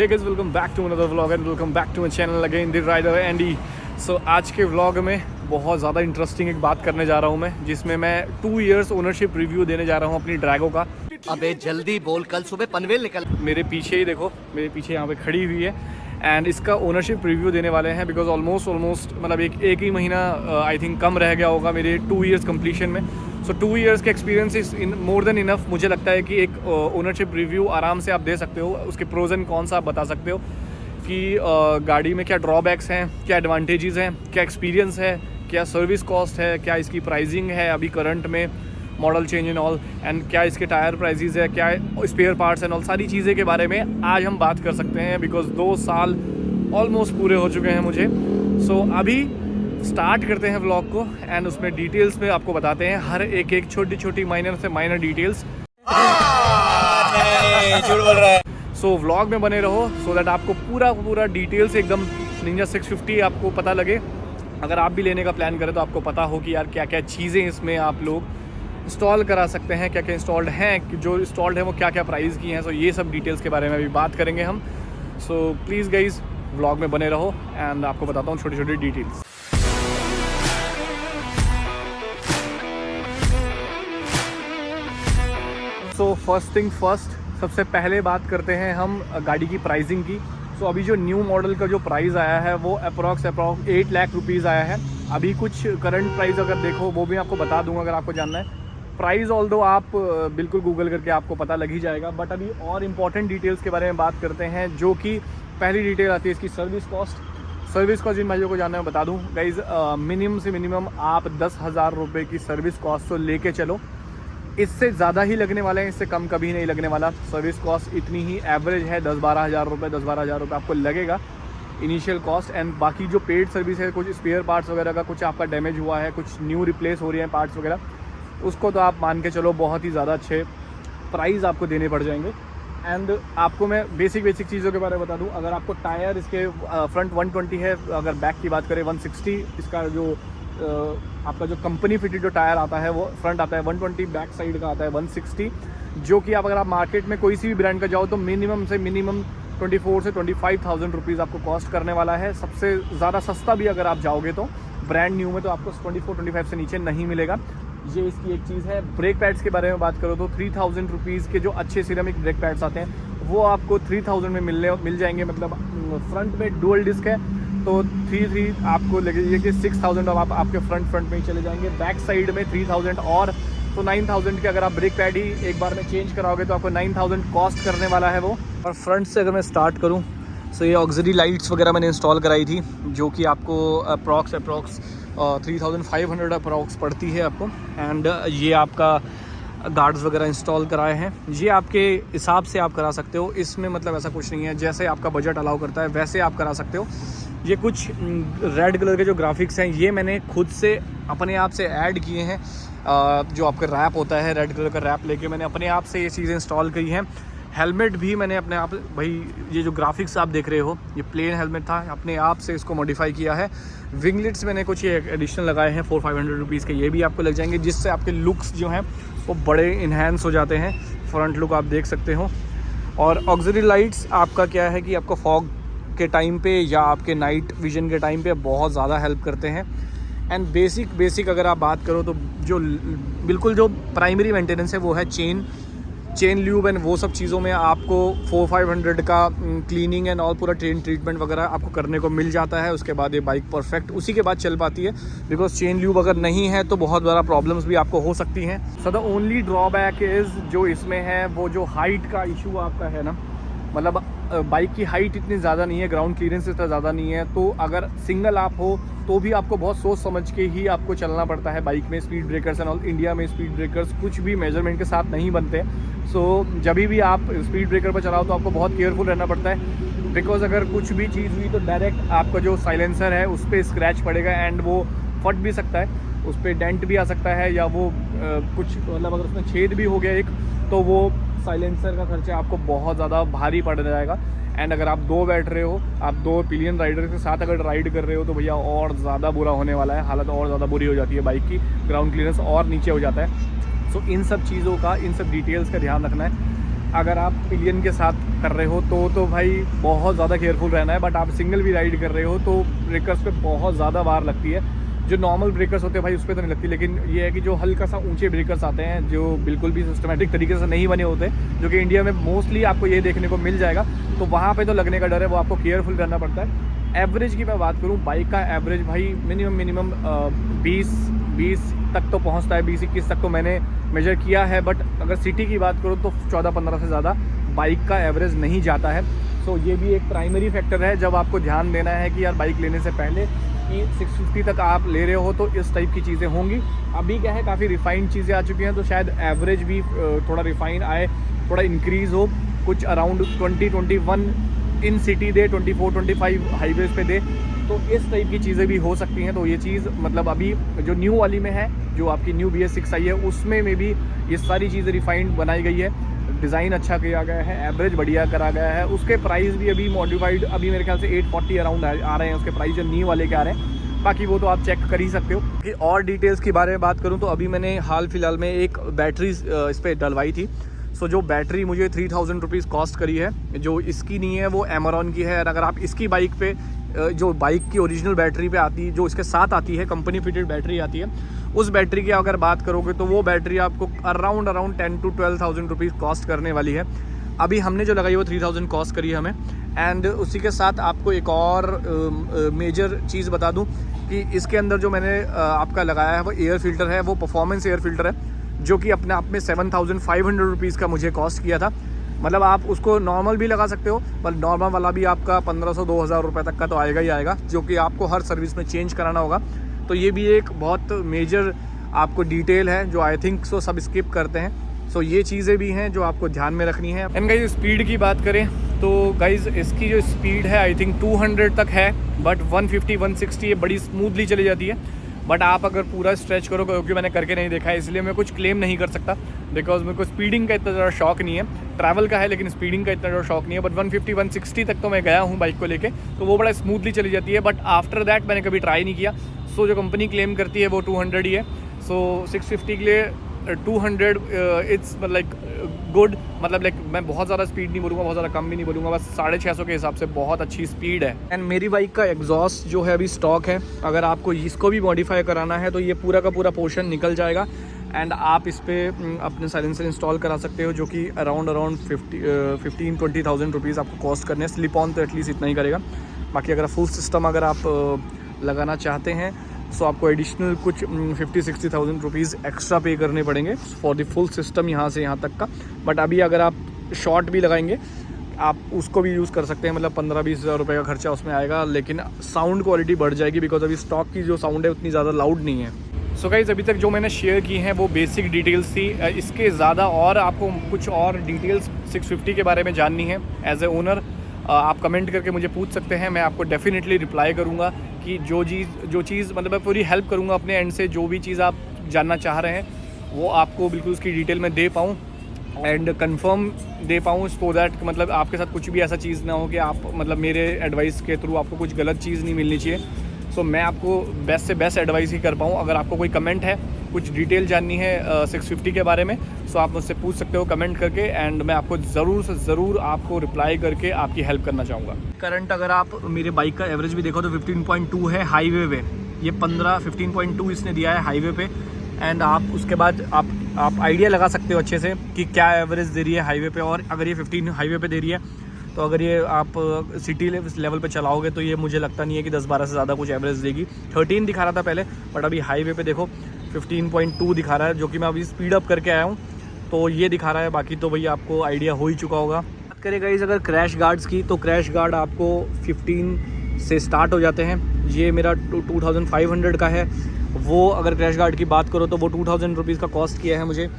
Hey guys, welcome back to another vlog and welcome back to my channel again the rider Andy. So आज के vlog में बहुत ज़्यादा interesting एक बात करने जा रहा हूँ मैं, जिसमें मैं 2 इयर्स ओनरशिप रिव्यू देने जा रहा हूँ अपनी ड्रैगो का। अबे जल्दी बोल, कल सुबह पनवेल निकल। मेरे पीछे ही देखो, मेरे पीछे यहाँ पे खड़ी हुई है एंड इसका ओनरशिप रिव्यू देने वाले हैं बिकॉज ऑलमोस्ट मतलब एक ही महीना आई थिंक कम रह गया होगा मेरे 2 इयर्स कंप्लीशन में। सो 2 इयर्स के experience is in more than enough. मुझे लगता है कि एक ओनरशिप रिव्यू आराम से आप दे सकते हो, उसके प्रोज एंड कॉन्स आप बता सकते हो कि गाड़ी में क्या ड्रॉबैक्स हैं, क्या एडवांटेजेस हैं, क्या एक्सपीरियंस है, क्या सर्विस कॉस्ट है, क्या इसकी प्राइसिंग है अभी करंट में, model change and all, and क्या इसके टायर प्राइसेस है, क्या स्पेयर पार्ट्स एंड ऑल, सारी चीज़ें के बारे में आज हम बात कर सकते हैं बिकॉज 2 साल ऑलमोस्ट पूरे हो चुके हैं मुझे। सो अभी स्टार्ट करते हैं व्लॉग को एंड उसमें डिटेल्स में आपको बताते हैं हर एक छोटी छोटी माइनर से माइनर डिटेल्स। झूठ बोल रहा है। सो व्लॉग में बने रहो सो दैट आपको पूरा डिटेल्स एकदम निंजा 650 आपको पता लगे। अगर आप भी लेने का प्लान करें तो आपको पता हो कि यार क्या क्या चीज़ें इसमें आप लोग इंस्टॉल करा सकते हैं, क्या क्या इंस्टॉल्ड हैं, जो इंस्टॉल्ड है वो क्या क्या प्राइस की हैं। सो ये सब डिटेल्स के बारे में अभी बात करेंगे हम। सो प्लीज़ गाइज व्लॉग में बने रहो एंड आपको बताता हूँ छोटी छोटी details. So first thing first, सबसे पहले बात करते हैं हम गाड़ी की प्राइसिंग की। सो अभी जो न्यू मॉडल का जो प्राइस आया है वो अप्रॉक्स 8 लाख रुपीज़ आया है। अभी कुछ करंट प्राइस अगर देखो वो भी आपको बता दूंगा अगर आपको जानना है। प्राइस ऑल दो आप बिल्कुल गूगल करके आपको पता लग ही जाएगा, बट अभी और इम्पॉर्टेंट डिटेल्स के बारे में बात करते हैं, जो कि पहली डिटेल आती है इसकी सर्विस कॉस्ट। सर्विस कॉस्ट जिन भाइयों को जानना है मैं बता दूँ गाइज, मिनिमम से मिनिमम आप 10,000 रुपये की सर्विस कॉस्ट तो लेके चलो। इससे ज़्यादा ही लगने वाले हैं, इससे कम कभी नहीं लगने वाला। सर्विस कॉस्ट इतनी ही एवरेज है, 10-12 हज़ार रुपये आपको लगेगा इनिशियल कॉस्ट। एंड बाकी जो पेड सर्विस है, कुछ स्पेयर पार्ट्स वगैरह का कुछ आपका डैमेज हुआ है, कुछ न्यू रिप्लेस हो रही हैं पार्ट्स वगैरह, उसको तो आप मान के चलो बहुत ही ज़्यादा अच्छे प्राइस आपको देने पड़ जाएंगे। एंड आपको मैं बेसिक चीज़ों के बारे में बता दूं, अगर आपको टायर इसके फ्रंट 120 है, अगर बैक की बात करें 160, इसका जो आपका जो कंपनी फिटेड जो टायर आता है वो फ्रंट आता है 120, बैक साइड का आता है 160, जो कि अगर आप मार्केट में कोई सी भी ब्रांड का जाओ तो मिनिमम से मिनिमम 24 से 25,000 रुपीज़ आपको कॉस्ट करने वाला है। सबसे ज़्यादा सस्ता भी अगर आप जाओगे तो ब्रांड न्यू में तो आपको 24-25 से नीचे नहीं मिलेगा। ये इसकी एक चीज़ है। ब्रेक पैड्स के बारे में बात करो तो 3,000 रुपीज़ के जो अच्छे सिरेमिक ब्रेक पैड्स आते हैं वो आपको 3,000 में मिल जाएंगे। मतलब फ्रंट में डुअल डिस्क है तो 3 आपको लगेगी कि 6,000 अब आपके फ्रंट में ही चले जाएंगे। बैक साइड में 3,000 और तो 9,000 के अगर आप ब्रेक पैड ही एक बार में चेंज कराओगे तो आपको 9,000 कॉस्ट करने वाला है वो। और फ्रंट से अगर मैं स्टार्ट करूँ तो ये ऑक्सिलरी लाइट्स वगैरह मैंने इंस्टॉल कराई थी, जो कि आपको अप्रॉक्स 3,500 अप्रॉक्स पड़ती है आपको। एंड ये आपका गार्ड्स वगैरह इंस्टॉल कराए हैं, ये आपके हिसाब से आप करा सकते हो। इसमें मतलब ऐसा कुछ नहीं है, जैसे आपका बजट अलाउ करता है वैसे आप करा सकते हो। ये कुछ रेड कलर के जो ग्राफिक्स हैं ये मैंने खुद से अपने आप से ऐड किए हैं। जो आपका रैप होता है, रेड कलर का रैप लेके मैंने अपने आप से ये चीज़ें इंस्टॉल की हैं। हेलमेट भी मैंने अपने आप, भाई ये जो ग्राफिक्स आप देख रहे हो ये प्लेन हेलमेट था, अपने आप से इसको मॉडिफाई किया है। विंगलेट्स मैंने कुछ ये एडिशनल लगाए हैं 400-500 रुपीज़ के, ये भी आपको लग जाएंगे, जिससे आपके लुक्स जो हैं वो बड़े इन्हेंस हो जाते हैं। फ्रंट लुक आप देख सकते हो। और ऑक्सिलरी लाइट्स आपका क्या है कि आपको फॉग के टाइम पे या आपके नाइट विजन के टाइम पे बहुत ज़्यादा हेल्प करते हैं। एंड बेसिक अगर आप बात करो तो जो बिल्कुल जो प्राइमरी मेंटेनेंस है वो है चेन ल्यूब एंड वो सब चीज़ों में आपको 400-500 का क्लीनिंग एंड ऑल पूरा चेन ट्रीटमेंट वगैरह आपको करने को मिल जाता है। उसके बाद ये बाइक परफेक्ट उसी के बाद चल पाती है, बिकॉज चेन ल्यूब अगर नहीं है तो बहुत ज़्यादा प्रॉब्लम्स भी आपको हो सकती हैं। So the only drawback is जो इसमें है वो जो हाइट का इशू आपका है ना, मतलब बाइक की हाइट इतनी ज़्यादा नहीं है, ग्राउंड क्लियरेंस इतना ज़्यादा नहीं है, तो अगर सिंगल आप हो तो भी आपको बहुत सोच समझ के ही आपको चलना पड़ता है बाइक में। Speed breakers and all, India में स्पीड ब्रेकर्स कुछ भी मेजरमेंट के साथ नहीं बनते। सो जब भी आप स्पीड ब्रेकर पर चलाओ तो आपको बहुत केयरफुल रहना पड़ता है, बिकॉज अगर कुछ भी चीज़ हुई तो डायरेक्ट आपका जो साइलेंसर है उस पर स्क्रैच पड़ेगा एंड वो फट भी सकता है, उस पर डेंट भी आ सकता है, या वो कुछ मतलब अगर उसमें छेद भी हो गया एक तो वो साइलेंसर का खर्चा आपको बहुत ज़्यादा भारी पड़ जाएगा। एंड अगर आप 2 बैठ रहे हो, आप 2 पिलियन राइडर के साथ अगर राइड कर रहे हो तो भैया और ज़्यादा बुरा होने वाला है, हालत और ज़्यादा बुरी हो जाती है बाइक की, ग्राउंड क्लियरेंस और नीचे हो जाता है। सो इन सब चीज़ों का, इन सब डिटेल्स का ध्यान रखना है। अगर आप पिलियन के साथ कर रहे हो तो भाई बहुत ज़्यादा केयरफुल रहना है। बट आप सिंगल भी राइड कर रहे हो तो ब्रेकर्स पे बहुत ज़्यादा बार लगती है। जो नॉर्मल ब्रेकर्स होते हैं भाई उस पर तो नहीं लगती, लेकिन ये है कि जो हल्का सा ऊंचे ब्रेकर्स आते हैं जो बिल्कुल भी सिस्टमेटिक तरीके से नहीं बने होते, जो कि इंडिया में मोस्टली आपको ये देखने को मिल जाएगा, तो वहाँ पे तो लगने का डर है, वो आपको केयरफुल रहना पड़ता है। एवरेज की मैं बात करूँ, बाइक का एवरेज भाई मिनिमम 20 तक तो पहुँचता है, 20-21 तक तो मैंने मेजर किया है। बट अगर सिटी की बात करूँ तो 14-15 से ज़्यादा बाइक का एवरेज नहीं जाता है। सो ये भी एक प्राइमरी फैक्टर है जब आपको ध्यान देना है कि यार बाइक लेने से पहले कि 650 तक आप ले रहे हो तो इस टाइप की चीज़ें होंगी। अभी क्या है, काफ़ी रिफाइंड चीज़ें आ चुकी हैं, तो शायद एवरेज भी थोड़ा रिफाइन आए, थोड़ा इंक्रीज़ हो, कुछ अराउंड 20-21 इन सिटी दे, 24-25 हाईवेज़ पे दे, तो इस टाइप की चीज़ें भी हो सकती हैं। तो ये चीज़ मतलब अभी जो न्यू वाली में है, जो आपकी न्यू BS6 आई है, उसमें भी ये सारी चीज़ें रिफाइंड बनाई गई है, डिज़ाइन अच्छा किया गया है, एवरेज बढ़िया करा गया है। उसके प्राइस भी अभी मॉडिफाइड अभी मेरे ख्याल से 840 अराउंड आ रहे हैं उसके प्राइस, जो न्यू वाले के आ रहे हैं। बाकी वो तो आप चेक कर ही सकते हो। कि और डिटेल्स के बारे में बात करूँ तो अभी मैंने हाल फिलहाल में एक बैटरी इस पर डलवाई थी। सो जो बैटरी मुझे 3000 रुपीज़ कॉस्ट करी है, जो इसकी नहीं है वो अमेरॉन की है। अगर आप इसकी बाइक पे जो बाइक की ओरिजिनल बैटरी पे आती है, जो इसके साथ आती है, कंपनी फिटेड बैटरी आती है, उस बैटरी की अगर बात करोगे तो वो बैटरी आपको अराउंड 10 to 12,000 रुपीज़ कॉस्ट करने वाली है। अभी हमने जो लगाई वो 3000 कॉस्ट करी है हमें। एंड उसी के साथ आपको एक और मेजर चीज़ बता दूं कि इसके अंदर जो मैंने आपका लगाया है वो एयर फ़िल्टर है, वो परफॉर्मेंस एयर फ़िल्टर है, जो कि अपने आप में 7500 रुपीज़ का मुझे कॉस्ट किया था। मतलब आप उसको नॉर्मल भी लगा सकते हो, पर नॉर्मल वाला भी आपका 1500-2000 रुपये तक का तो आएगा ही आएगा, जो कि आपको हर सर्विस में चेंज कराना होगा। तो ये भी एक बहुत मेजर आपको डिटेल है जो आई थिंक सो सब स्किप करते हैं। सो ये चीज़ें भी हैं जो आपको ध्यान में रखनी है। एंड गाइज स्पीड की बात करें तो गाइज इसकी जो स्पीड है आई थिंक 200 तक है, बट 150-160 ये बड़ी स्मूथली चली जाती है। बट आप अगर पूरा स्ट्रेच करो, क्योंकि मैंने करके नहीं देखा है इसलिए मैं कुछ क्लेम नहीं कर सकता, बिकॉज मेरे को स्पीडिंग का इतना ज़्यादा शौक नहीं है। ट्रैवल का है लेकिन स्पीडिंग का इतना ज़्यादा शौक नहीं है। बट 150-160 तक तो मैं गया हूँ बाइक को लेके, तो वो बड़ा स्मूथली चली जाती है। बट आफ्टर दैट मैंने कभी ट्राई नहीं किया। सो जो कंपनी क्लेम करती है वो 200 ही है। सो 650 के लिए 200 इट्स लाइक गुड, मतलब लाइक मैं बहुत ज़्यादा स्पीड नहीं बोलूँगा, बहुत ज़्यादा कम भी नहीं बोलूँगा, बस 650 के हिसाब से बहुत अच्छी स्पीड है। एंड मेरी बाइक का एग्जॉस्ट जो है अभी स्टॉक है, अगर आपको इसको भी मॉडिफाई कराना है तो ये पूरा का पूरा पोर्शन निकल जाएगा। एंड आप इस पर अपने साइलेंसर इंस्टॉल करा सकते हो, जो कि अराउंड 15-20,000 रुपीज़ आपको कॉस्ट करने हैं। स्लिप ऑन तो एटलीस्ट इतना ही करेगा। बाकी अगर फुल सिस्टम अगर आप लगाना चाहते हैं सो आपको एडिशनल कुछ 50-60,000 रुपीज़ एक्स्ट्रा पे करने पड़ेंगे फॉर द फुल सिस्टम यहाँ से यहाँ तक का। बट अभी अगर आप शॉर्ट भी लगाएंगे आप उसको भी यूज़ कर सकते हैं, मतलब 15-20 हज़ार रुपये का खर्चा उसमें आएगा, लेकिन साउंड क्वालिटी बढ़ जाएगी बिकॉज अभी स्टॉक की जो साउंड है उतनी ज़्यादा लाउड नहीं है। सो गाइस अभी तक जो मैंने शेयर की हैं वो बेसिक डिटेल्स थी। इसके ज़्यादा और आपको कुछ और डिटेल्स 650 के बारे में जाननी है एज ए ओनर, आप कमेंट करके मुझे पूछ सकते हैं। मैं आपको डेफिनेटली रिप्लाई करूँगा कि जो चीज़ मतलब मैं पूरी हेल्प करूँगा अपने एंड से, जो भी चीज़ आप जानना चाह रहे हैं वो आपको बिल्कुल उसकी डिटेल में दे पाऊँ एंड कंफर्म दे पाऊँ, सो दैट मतलब आपके साथ कुछ भी ऐसा चीज़ ना हो कि आप मतलब मेरे एडवाइस के थ्रू आपको कुछ गलत चीज़ नहीं मिलनी चाहिए। सो मैं आपको बेस्ट से बेस्ट एडवाइस ही कर पाऊँ। अगर आपको कोई कमेंट है, कुछ डिटेल जाननी है 650 के बारे में, सो आप मुझसे पूछ सकते हो कमेंट करके, एंड मैं आपको ज़रूर से ज़रूर आपको रिप्लाई करके आपकी हेल्प करना चाहूँगा। करंट अगर आप मेरे बाइक का एवरेज भी देखो तो 15.2 है हाईवे पे, ये 15-15.2 इसने दिया है हाईवे पे। एंड आप उसके बाद आप आइडिया लगा सकते हो अच्छे से कि क्या एवरेज दे रही है हाईवे पे, और अगर ये 15 हाईवे पे दे रही है तो अगर ये आप सिटी लेवल पे चलाओगे तो ये मुझे लगता नहीं है कि 10-12 से ज़्यादा कुछ एवरेज देगी। 13 दिखा रहा था पहले, बट अभी हाईवे पे देखो 15.2 दिखा रहा है, जो कि मैं अभी स्पीड अप करके आया हूँ तो ये दिखा रहा है। बाकी तो भैया आपको आइडिया हो ही चुका होगा। बात करें गाइस अगर क्रैश गार्ड्स की, तो क्रैश गार्ड आपको 15 से स्टार्ट हो जाते हैं। ये मेरा 2500 का है। वो अगर क्रैश गार्ड की बात करो तो वो 2000 रुपीज़ का कॉस्ट किया है मुझे।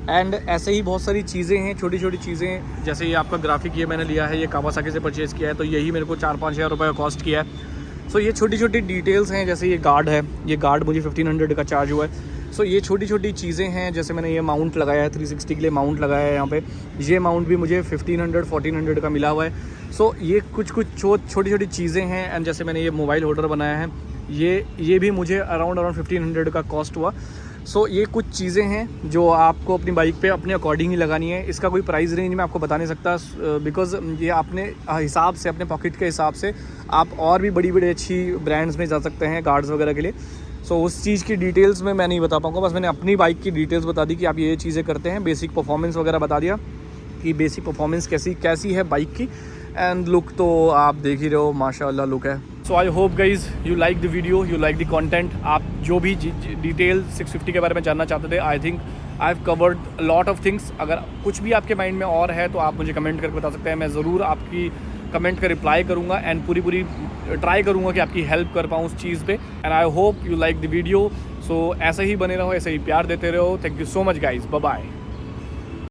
एंड ऐसे ही बहुत सारी चीज़ें हैं, छोटी छोटी चीज़ें, जैसे ये आपका ग्राफिक ये मैंने लिया है, ये कावासाकी से परचेज़ किया है, तो यही मेरे को 4-5 हज़ार रुपये का कॉस्ट किया है। सो ये छोटी छोटी डिटेल्स हैं, जैसे ये गार्ड है, ये गार्ड मुझे 1500 का चार्ज हुआ है। सो ये छोटी छोटी चीज़ें हैं, जैसे मैंने ये माउंट लगाया है 360 के लिए माउंट लगाया है यहाँ पे, ये माउंट भी मुझे 1500-1400 का मिला हुआ है। सो ये कुछ छोटी छोटी चीज़ें हैं। एंड जैसे मैंने ये मोबाइल होल्डर बनाया है, ये भी मुझे अराउंड 1500 का कॉस्ट हुआ। सो ये कुछ चीज़ें हैं जो आपको अपनी बाइक पे अपने अकॉर्डिंग ही लगानी है। इसका कोई प्राइस रेंज मैं आपको बता नहीं सकता बिकॉज़ ये अपने हिसाब से, अपने पॉकेट के हिसाब से आप और भी बड़ी बड़ी अच्छी ब्रांड्स में जा सकते हैं गार्ड्स वगैरह के लिए। सो उस चीज़ की डिटेल्स में मैं नहीं बता पाऊँगा, बस मैंने अपनी बाइक की डिटेल्स बता दी कि आप ये चीज़ें करते हैं। बेसिक परफॉर्मेंस वगैरह बता दिया कि बेसिक परफॉर्मेंस कैसी है बाइक की। एंड लुक तो आप देख ही रहे हो, माशाल्लाह लुक है। So I hope guys you like the video, you like the content. आप जो भी डिटेल 650 के बारे में जानना चाहते थे, I think I have covered lot of things. अगर कुछ भी आपके माइंड में और है तो आप मुझे कमेंट करके बता सकते हैं, मैं ज़रूर आपकी कमेंट का रिप्लाई करूँगा एंड पूरी ट्राई करूँगा कि आपकी हेल्प कर पाऊँ उस चीज़ पे। And I hope you like the video. So ऐसे ही बने रहो, ऐसे ही प्यार देते रहो। Thank you so much guys, bye bye.